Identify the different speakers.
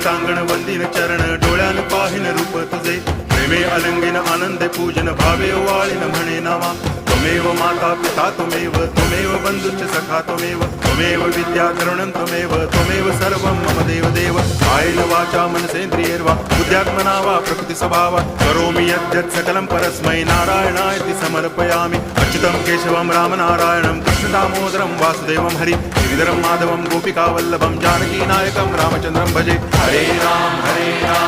Speaker 1: टांगण वंदिन चरण डोळ्यान पाहिन रूप तुझे प्रेमे अलंगिन आनंदे पूजन भावे वाळीन म्हणे नामा त्वमेव माता पिता त्वमेव बंधुश्च सखा त्वमेव विद्या तरुणं त्वमेव सर्वं मम देव कायेन वाचा मनसेन्द्रियैर्वा बुद्ध्यात्मना वा प्रकृति स्वभावा करोमि यद्यत् सकलं परस्मै नारायणायति समर्पयामि अच्युतं केशवं रामनारायणं कृष्णदामोदरं वासुदेवं हरि गिरिधरं माधवं गोपिकावल्लभं जानकीनायकं रामचन्द्रं भजे हरे राम